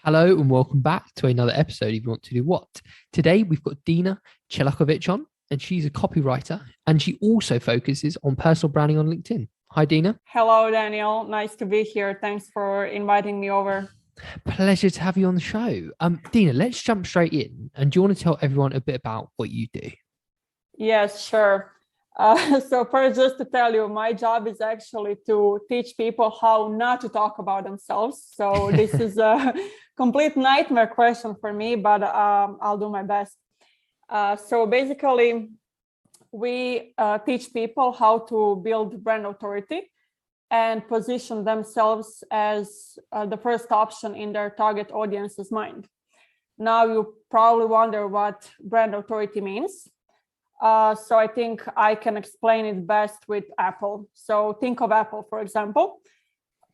Hello and welcome back to another episode of You Want to Do What. Today we've got Dina Chelakovic on, and she's a copywriter and she also focuses on personal branding on LinkedIn. Hi, Dina. Hello, Daniel. Nice to be here. Thanks for inviting me over. Pleasure to have you on the show. Dina, let's jump straight in. And do you want to tell everyone a bit about what you do? Yes, sure. So first, just to tell you, my job is actually to teach people how not to talk about themselves. So this is a complete nightmare question for me, but I'll do my best. So basically, we teach people how to build brand authority and position themselves as the first option in their target audience's mind. Now, you probably wonder what brand authority means. So I think I can explain it best with Apple. So think of Apple, for example.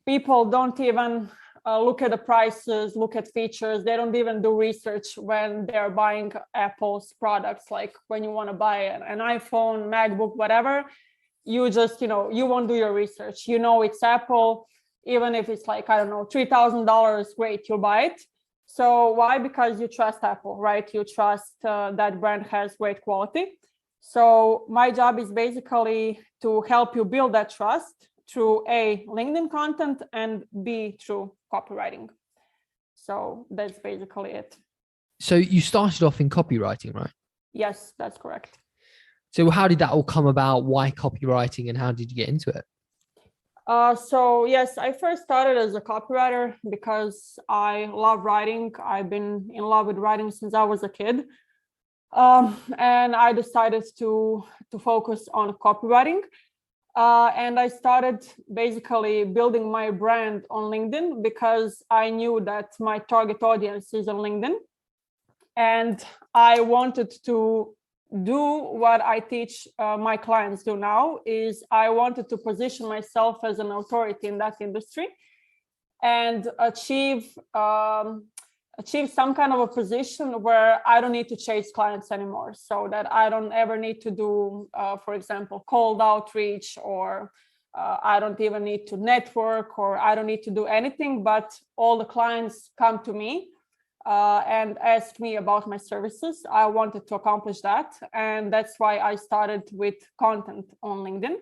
People don't even look at the prices, look at features. They don't even do research when they're buying Apple's products. Like when you want to buy an iPhone, MacBook, whatever, you just, you won't do your research. You know it's Apple, even if it's like, I don't know, $3,000, great, you'll buy it. So why? Because you trust Apple, right? You trust that brand has great quality. So my job is basically to help you build that trust through A, LinkedIn content, and B, through copywriting. So that's basically it. So you started off in copywriting, right? Yes, that's correct. So how did that all come about? Why copywriting and how did you get into it? So yes, I first started as a copywriter because I love writing. I've been in love with writing since I was a kid. And I decided to focus on copywriting. And I started basically building my brand on LinkedIn because I knew that my target audience is on LinkedIn. And I wanted to do what I teach my clients do now is I wanted to position myself as an authority in that industry and achieve some kind of a position where I don't need to chase clients anymore, so that I don't ever need to do, for example, cold outreach, or I don't even need to network, or I don't need to do anything, but all the clients come to me and ask me about my services. I wanted to accomplish that. And that's why I started with content on LinkedIn.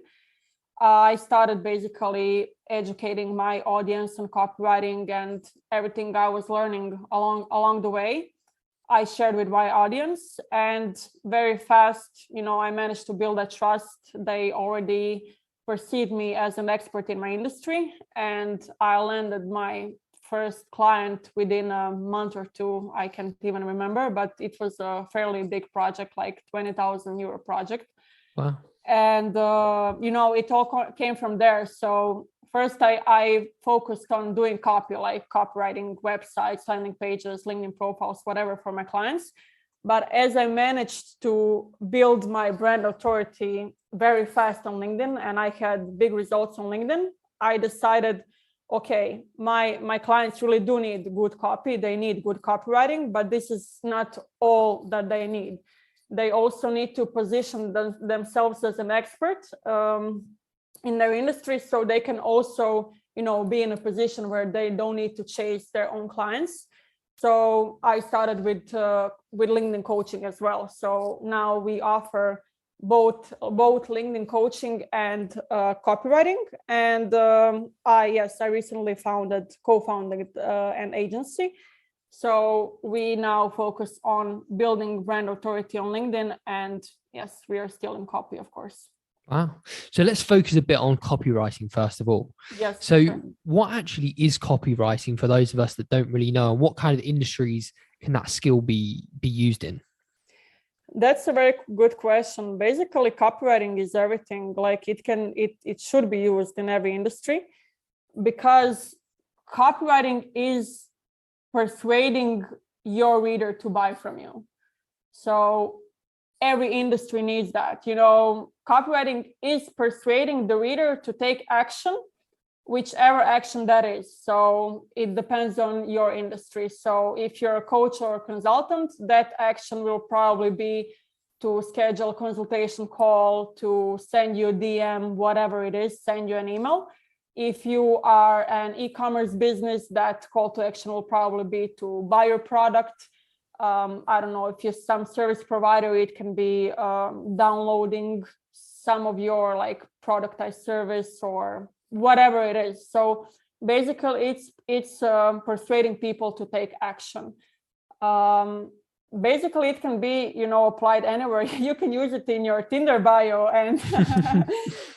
I started basically educating my audience on copywriting, and everything I was learning along the way, I shared with my audience. And very fast, I managed to build that trust. They already perceived me as an expert in my industry, and I landed my first client within a month or two. I can't even remember, but it was a fairly big project, like 20,000 euro project. Wow. And, it all came from there. So first I focused on doing copy, like copywriting websites, landing pages, LinkedIn profiles, whatever, for my clients. But as I managed to build my brand authority very fast on LinkedIn, and I had big results on LinkedIn, I decided, okay, my clients really do need good copy. They need good copywriting, but this is not all that they need. They also need to position themselves as an expert in their industry, so they can also, be in a position where they don't need to chase their own clients. So I started with LinkedIn coaching as well. So now we offer both LinkedIn coaching and copywriting. And I recently co-founded an agency. So we now focus on building brand authority on LinkedIn, and yes, we are still in copy, of course. Wow. So let's focus a bit on copywriting first of all. Yes. So sure. what actually is copywriting for those of us that don't really know, and what kind of industries can that skill be used in? That's a very good question. Basically, copywriting is everything. Like it should be used in every industry, because copywriting is persuading your reader to buy from you. So every industry needs that. Copywriting is persuading the reader to take action, whichever action that is. So it depends on your industry. So if you're a coach or a consultant, that action will probably be to schedule a consultation call, to send you a DM, whatever it is, send you an email. If you are an e-commerce business, that call to action will probably be to buy your product. I don't know, if you're some service provider, it can be downloading some of your like productized service or whatever it is. So basically it's persuading people to take action. Basically it can be, you know, applied anywhere. You can use it in your Tinder bio and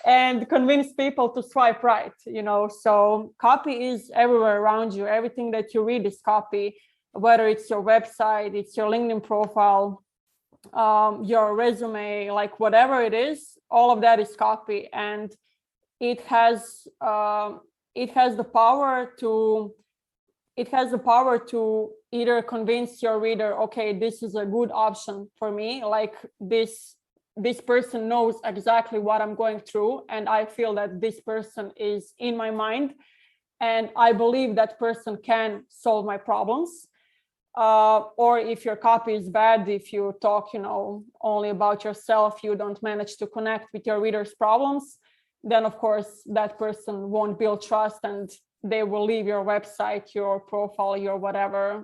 and convince people to swipe right, you know. So copy is everywhere around you. Everything that you read is copy, whether it's your website, it's your LinkedIn profile, your resume, like whatever it is, all of that is copy. And it has the power to either convince your reader, okay, this is a good option for me, like this person knows exactly what I'm going through, and I feel that this person is in my mind, and I believe that person can solve my problems. Or if your copy is bad, if you talk, you know, only about yourself, you don't manage to connect with your readers' problems, then of course that person won't build trust and they will leave your website, your profile, your whatever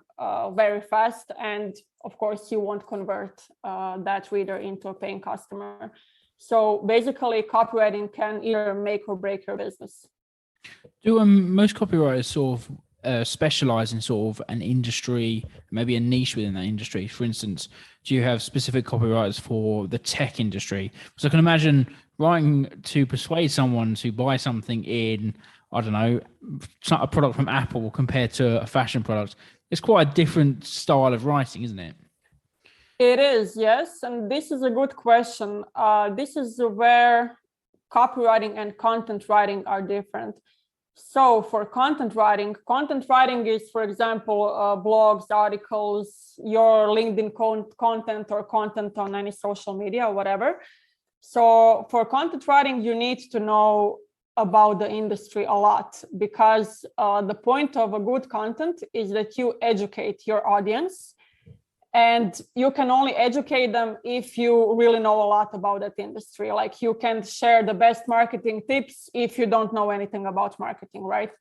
very fast. And of course you won't convert that reader into a paying customer. So basically copywriting can either make or break your business. Do most copywriters sort of specialize in sort of an industry, maybe a niche within that industry? For instance, do you have specific copywriters for the tech industry? Because I can imagine writing to persuade someone to buy something in, I don't know, a product from Apple compared to a fashion product. It's quite a different style of writing, isn't it? It is, yes. And this is a good question. This is where copywriting and content writing are different. So for content writing is, for example, blogs, articles, your LinkedIn content or content on any social media or whatever. So for content writing, you need to know about the industry a lot, because the point of a good content is that you educate your audience, and you can only educate them if you really know a lot about that industry. Like you can share the best marketing tips if you don't know anything about marketing, right?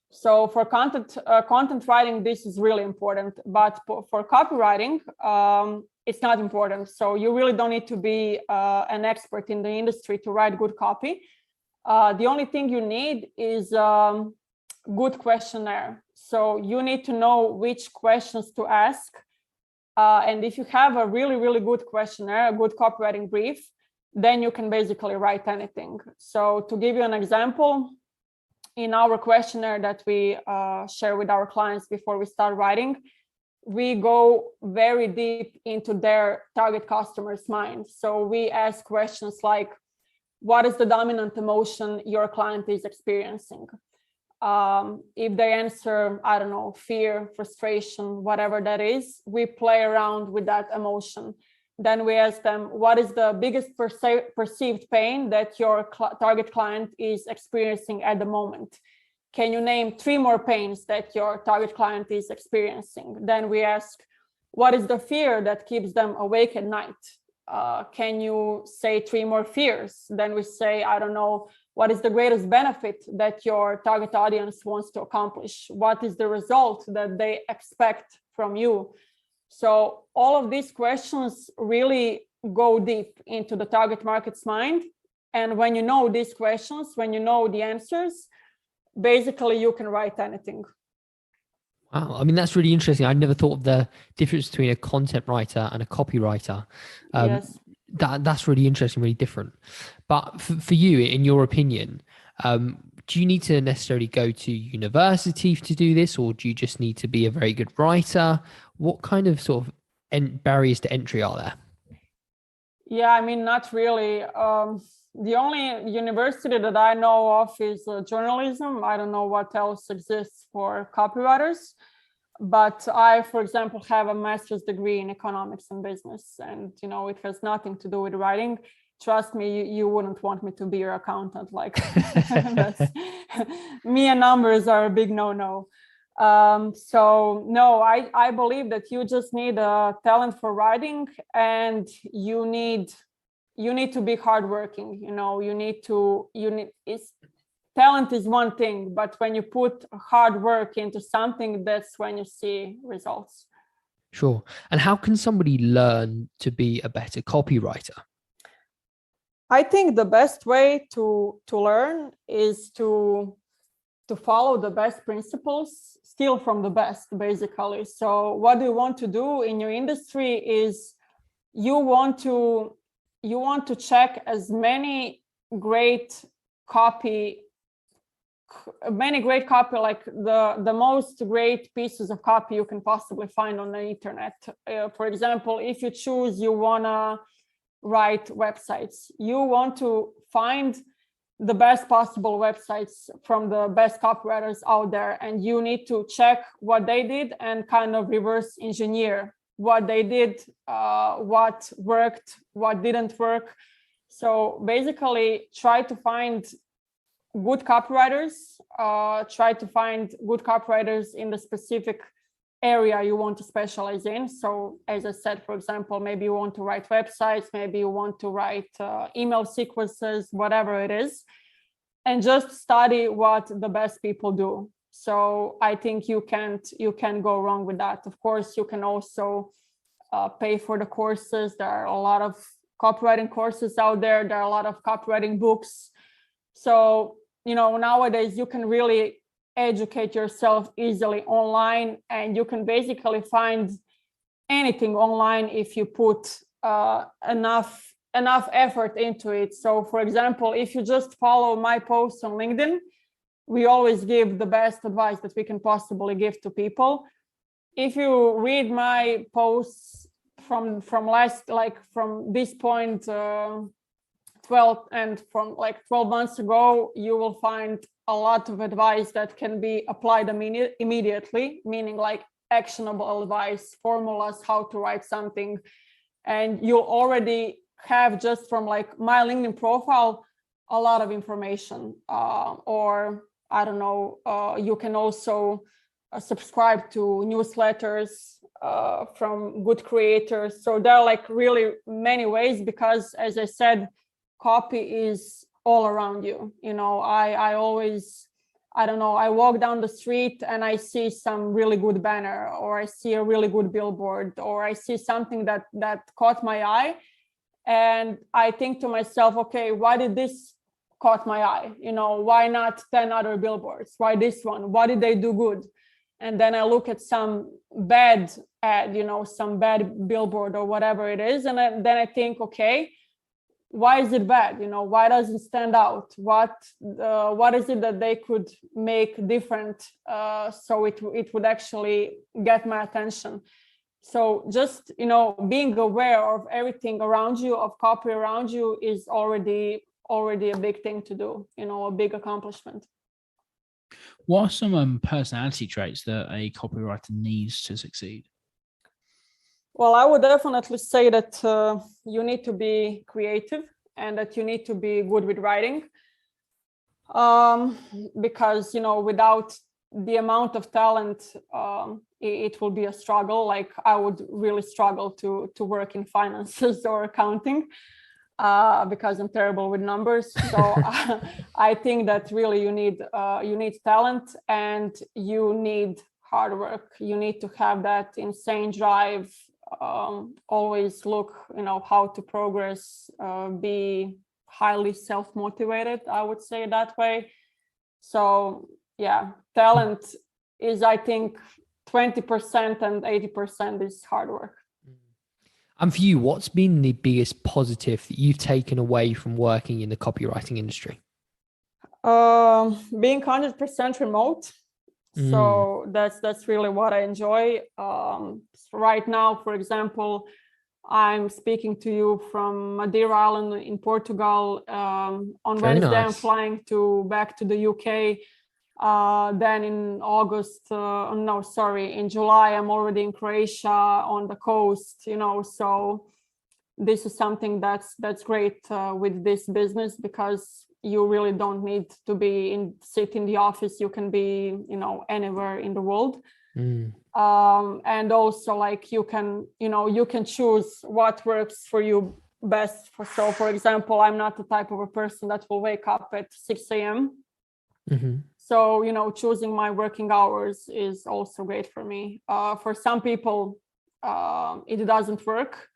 So for content writing, this is really important. But for copywriting, it's not important. So you really don't need to be an expert in the industry to write good copy. The only thing you need is good questionnaire. So you need to know which questions to ask. And if you have a really, really good questionnaire, a good copywriting brief, then you can basically write anything. So to give you an example, in our questionnaire that we share with our clients before we start writing, we go very deep into their target customer's mind. So we ask questions like, what is the dominant emotion your client is experiencing? If they answer, I don't know, fear, frustration, whatever that is, we play around with that emotion. Then we ask them, what is the biggest perceived pain that your target client is experiencing at the moment? Can you name 3 more pains that your target client is experiencing? Then we ask, what is the fear that keeps them awake at night? Can you say 3 more fears? Then we say, I don't know, what is the greatest benefit that your target audience wants to accomplish? What is the result that they expect from you? So all of these questions really go deep into the target market's mind. And when you know these questions, when you know the answers, basically you can write anything. Wow. I mean, that's really interesting. I never thought of the difference between a content writer and a copywriter. Yes. That's really interesting, really different. But for you, in your opinion, do you need to necessarily go to university to do this, or do you just need to be a very good writer? What kind of sort of barriers to entry are there? Yeah, I mean, not really. The only university that I know of is journalism. I don't know what else exists for copywriters. But I, for example, have a master's degree in economics and business, and you know, it has nothing to do with writing. Trust me, you wouldn't want me to be your accountant. Like, me and numbers are a big no-no. So no, I believe that you just need a talent for writing, and you need to be hardworking. You know, talent is one thing, but when you put hard work into something, that's when you see results. Sure. And how can somebody learn to be a better copywriter? I think the best way to learn is to follow the best principles, steal from the best, basically. So what you want to do in your industry is you want to check as many great copy, like the most great pieces of copy you can possibly find on the internet. For example, if you choose you want to write websites, you want to find the best possible websites from the best copywriters out there, and you need to check what they did and kind of reverse engineer what they did, what worked, what didn't work. So basically try to find good copywriters, in the specific area you want to specialize in. So as I said, for example, maybe you want to write websites, maybe you want to write email sequences, whatever it is, and just study what the best people do. So I think you can't go wrong with that. Of course, you can also pay for the courses. There are a lot of copywriting courses out there. There are a lot of copywriting books. So, nowadays you can really educate yourself easily online, and you can basically find anything online if you put enough effort into it. So for example, if you just follow my posts on LinkedIn, we always give the best advice that we can possibly give to people. If you read my posts from this point 12 and from like 12 months ago, you will find a lot of advice that can be applied immediately, meaning like actionable advice, formulas, how to write something. And you'll already have, just from like my LinkedIn profile, a lot of information. Or I don't know, you can also subscribe to newsletters from good creators. So there are like really many ways, because as I said, copy is all around you. I always, I walk down the street and I see some really good banner, or I see a really good billboard, or I see something that caught my eye. And I think to myself, okay, why did this caught my eye? Why not 10 other billboards? Why this one? What did they do good? And then I look at some bad ad, some bad billboard or whatever it is. And then I think, okay, why is it bad? Why does it stand out? What is it that they could make different, so it would actually get my attention? So just, being aware of everything around you, of copy around you, is already a big thing to do, a big accomplishment. What are some personality traits that a copywriter needs to succeed? Well, I would definitely say that you need to be creative, and that you need to be good with writing, because without the amount of talent, it will be a struggle. Like I would really struggle to work in finances or accounting, because I'm terrible with numbers. So I think that really you need talent, and you need hard work. You need to have that insane drive, always look, how to progress, be highly self-motivated, I would say that way. So yeah, talent is, I think, 20% and 80% is hard work. And for you, what's been the biggest positive that you've taken away from working in the copywriting industry? Being 100% remote. So that's really what I enjoy. Right now, for example, I'm speaking to you from Madeira Island in Portugal. On Very Wednesday, nice. I'm flying back to the UK. Then in in July, I'm already in Croatia on the coast. So this is something that's great with this business, because you really don't need to sit in the office. You can be, anywhere in the world. And also, like, you can choose what works for you best. So for example, I'm not the type of a person that will wake up at 6 a.m. So, choosing my working hours is also great for me. For some people, it doesn't work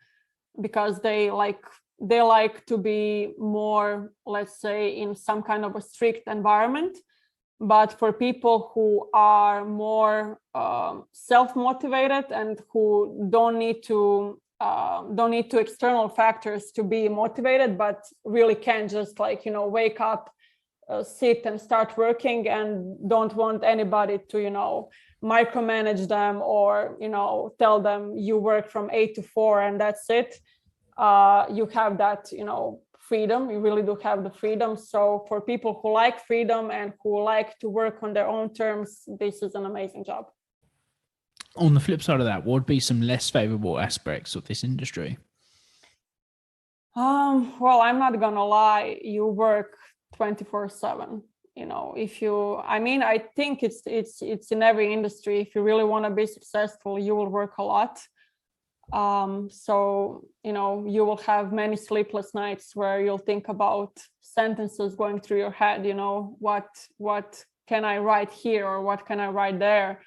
because they like to be more, let's say, in some kind of a strict environment. But for people who are more self-motivated and who don't need to external factors to be motivated, but really can just wake up, sit and start working, and don't want anybody to micromanage them or tell them you work from 8 to 4 and that's it. You have that freedom. You really do have the freedom. So for people who like freedom and who like to work on their own terms, this is an amazing job. On the flip side of that, what would be some less favorable aspects of this industry? Well, I'm not gonna lie, you work 24/7. I think it's in every industry. If you really want to be successful, you will work a lot. So you will have many sleepless nights where you'll think about sentences going through your head. What can I write here, or what can I write there?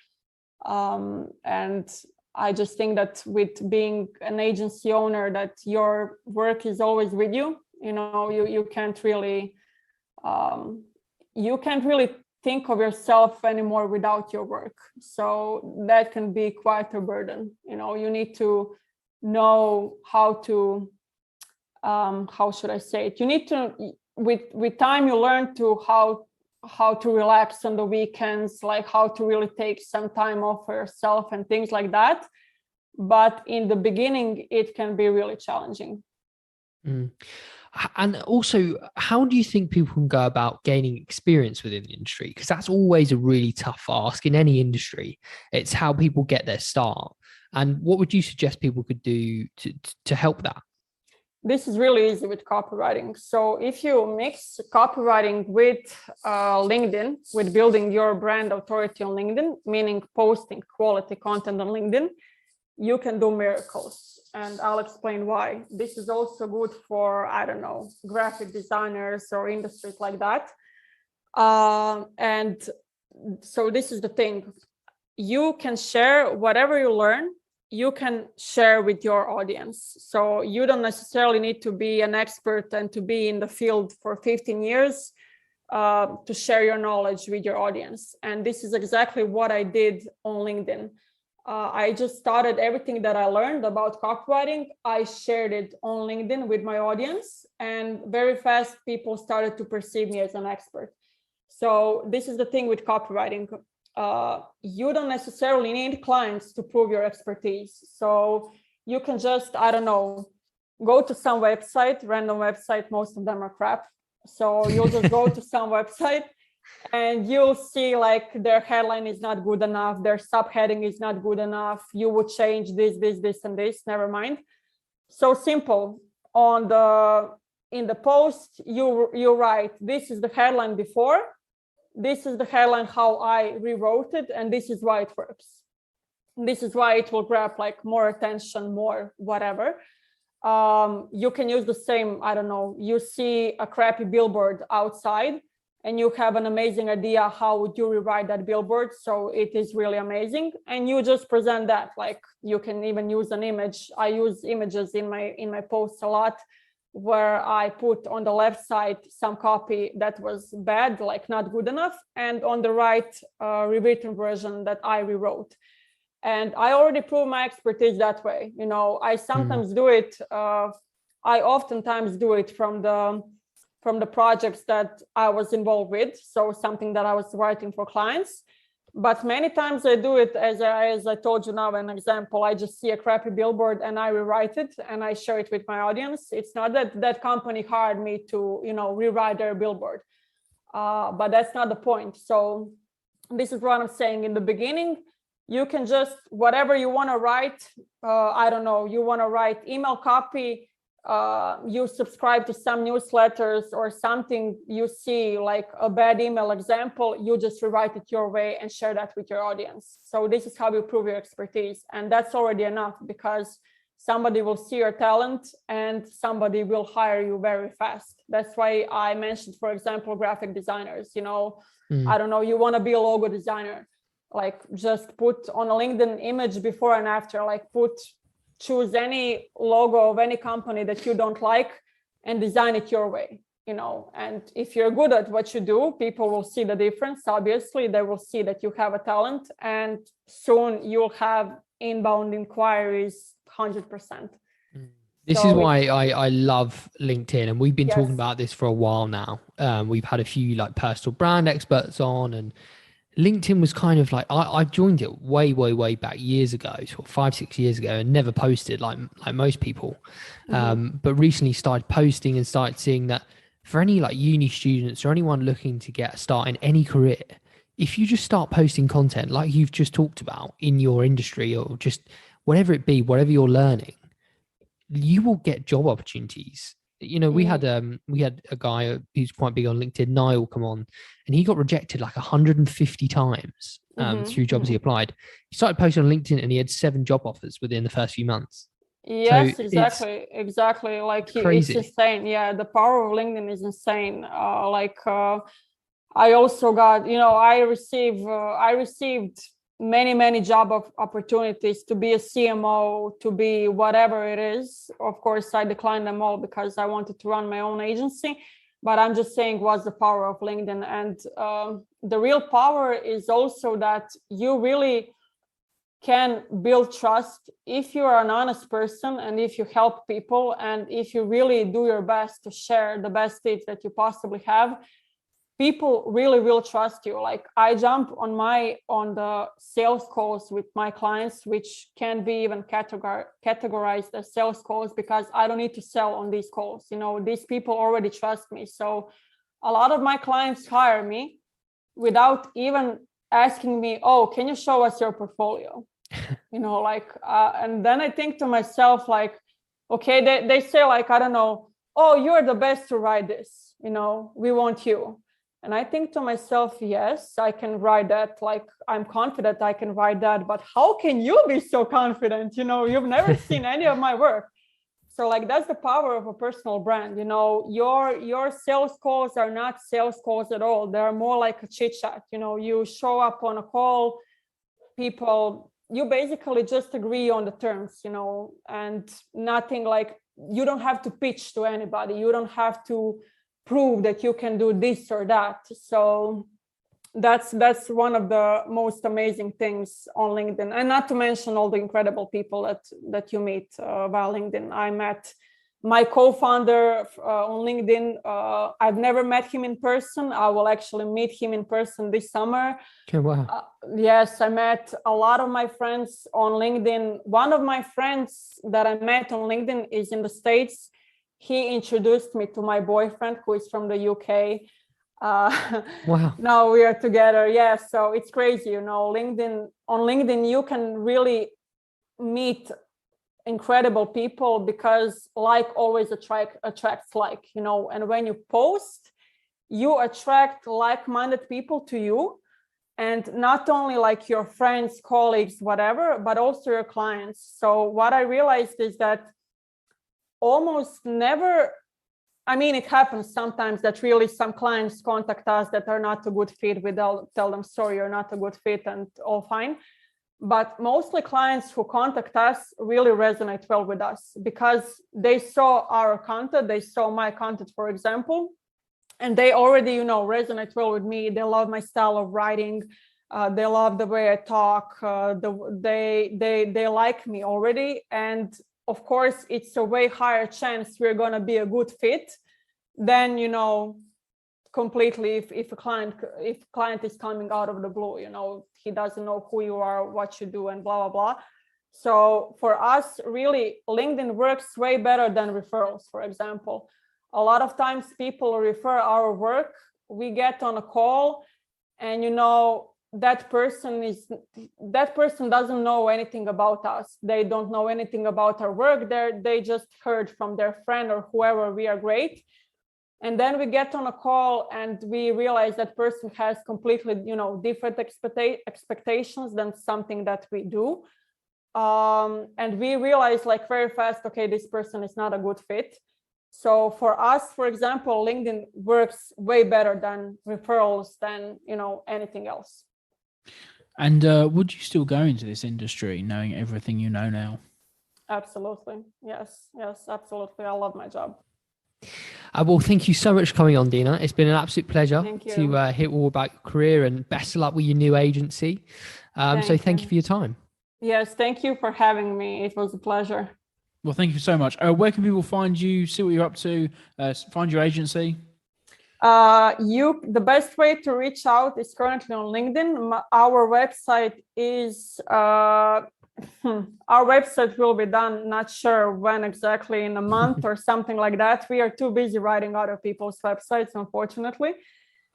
And I just think that with being an agency owner, that your work is always with you. You can't really think of yourself anymore without your work. So that can be quite a burden. You need to know how to, how should I say it? You need to, with time, you learn to how to relax on the weekends, like how to really take some time off for yourself and things like that. But in the beginning, it can be really challenging. And also, how do you think people can go about gaining experience within the industry? Because that's always a really tough ask in any industry. It's how people get their start. And what would you suggest people could do to help that? This is really easy with copywriting. So if you mix copywriting with LinkedIn, with building your brand authority on LinkedIn, meaning posting quality content on LinkedIn, you can do miracles. And I'll explain why. This is also good for, graphic designers or industries like that. And so this is the thing. You can share whatever you learn, you can share with your audience. So you don't necessarily need to be an expert and to be in the field for 15 years to share your knowledge with your audience. And this is exactly what I did on LinkedIn. I just started everything that I learned about copywriting. I shared it on LinkedIn with my audience, and very fast people started to perceive me as an expert. So this is the thing with copywriting. You don't necessarily need clients to prove your expertise. So you can just, go to some website, random website, most of them are crap. So you'll just go to some website and you'll see like their headline is not good enough, their subheading is not good enough. You would change this, and this, never mind. So simple. In the post, you write, this is the headline before, this is the headline how I rewrote it, and this is why it works. This is why it will grab like more attention, more whatever. You can use the same, you see a crappy billboard outside and you have an amazing idea how would you rewrite that billboard so it is really amazing, and you just present that. Like you can even use an image. I use images in my posts a lot, where I put on the left side some copy that was bad, like not good enough, and on the right rewritten version that I rewrote. And I already proved my expertise that way. I sometimes do it. I oftentimes do it from the projects that I was involved with. So something that I was writing for clients. But many times I do it as I told you now, an example. I just see a crappy billboard and I rewrite it and I share it with my audience. It's not that company hired me to, rewrite their billboard. But that's not the point. So this is what I'm saying in the beginning. You can just, whatever you want to write, you want to write email copy, you subscribe to some newsletters or something, you see like a bad email example, you just rewrite it your way and share that with your audience. So this is how you prove your expertise. And that's already enough, because somebody will see your talent and somebody will hire you very fast. That's why I mentioned, for example, graphic designers. I don't know, you want to be a logo designer, like just put on a LinkedIn image before and after, like choose any logo of any company that you don't like and design it your way. And if you're good at what you do, people will see the difference. Obviously, they will see that you have a talent, and soon you'll have inbound inquiries 100%. This is why I love LinkedIn, and we've been Yes. talking about this for a while now. We've had a few like personal brand experts on, and LinkedIn was kind of like, I joined it way back years ago, sort of 5-6 years ago, and never posted like most people. But recently started posting and started seeing that for any like uni students or anyone looking to get a start in any career, if you just start posting content like you've just talked about in your industry or just whatever it be, whatever you're learning, you will get job opportunities. We had a guy who's quite big on LinkedIn, Niall, come on, and he got rejected like 150 times through jobs he applied. He started posting on LinkedIn and he had 7 job offers within the first few months. Yes, So exactly. Like crazy. it's insane. Yeah, the power of LinkedIn is insane. I also got, I received many job opportunities to be a CMO, to be whatever it is. Of course, I declined them all because I wanted to run my own agency. But I'm just saying what's the power of LinkedIn. And the real power is also that you really can build trust if you are an honest person and if you help people and if you really do your best to share the best tips that you possibly have. People really will trust you. Like I jump on the sales calls with my clients, which can be even categorized as sales calls, because I don't need to sell on these calls. These people already trust me. So a lot of my clients hire me without even asking me, oh, can you show us your portfolio? And then I think to myself, like, okay, they say like, I don't know, oh, you're the best to write this, we want you. And I think to myself, yes, I can write that. Like, I'm confident I can write that, but how can you be so confident? You've never seen any of my work. So like, that's the power of a personal brand. Your sales calls are not sales calls at all. They're more like a chit chat. You show up on a call, you basically just agree on the terms, and nothing like, you don't have to pitch to anybody. You don't have to prove that you can do this or that. So that's one of the most amazing things on LinkedIn, and not to mention all the incredible people that you meet via LinkedIn. I met my co-founder on LinkedIn. I've never met him in person. I will actually meet him in person this summer. Okay, wow. Yes, I met a lot of my friends on LinkedIn. One of my friends that I met on LinkedIn is in the States. He introduced me to my boyfriend, who is from the UK. Wow. Now we are together. Yeah, so it's crazy, on LinkedIn, you can really meet incredible people, because like always attracts like, and when you post, you attract like-minded people to you, and not only like your friends, colleagues, whatever, but also your clients. So what I realized is that almost never, it happens sometimes that really some clients contact us that are not a good fit. We tell them, sorry, you're not a good fit, and all fine. But mostly clients who contact us really resonate well with us, because they saw our content, they saw my content, for example, and they already, resonate well with me. They love my style of writing. They love the way I talk. They like me already. And of course, it's a way higher chance we're going to be a good fit than, completely if client is coming out of the blue, he doesn't know who you are, what you do, and blah, blah, blah. So for us, really, LinkedIn works way better than referrals, for example. A lot of times people refer our work, we get on a call, and that person doesn't know anything about us. They don't know anything about our work. They just heard from their friend or whoever we are great. And then we get on a call and we realize that person has completely, different expectations than something that we do. and we realized like very fast, okay, this person is not a good fit. So for us, for example, LinkedIn works way better than referrals than, anything else. And would you still go into this industry knowing everything you know now? Absolutely. Yes, absolutely. I love my job. Well, thank you so much for coming on, Dina. It's been an absolute pleasure Thank you. to hear all about your career, and best of luck with your new agency. So thank you for your time. Yes, thank you for having me. It was a pleasure. Well, thank you so much. Where can people find you, see what you're up to, find your agency? The best way to reach out is currently on LinkedIn. Our website is our website will be done, not sure when exactly, in a month or something like that. We are too busy writing other people's websites, unfortunately.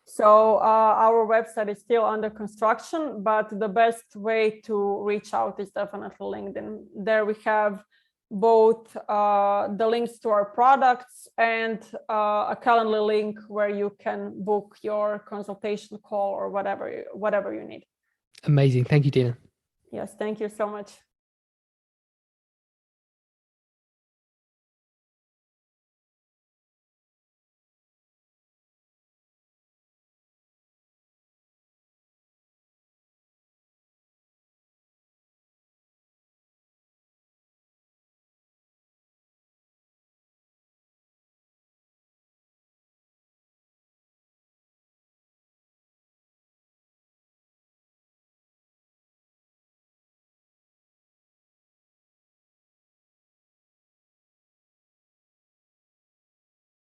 So our website is still under construction, but the best way to reach out is definitely LinkedIn. There we have both the links to our products and a Calendly link where you can book your consultation call or whatever you need. Amazing. Thank you, Dina. Yes, thank you so much.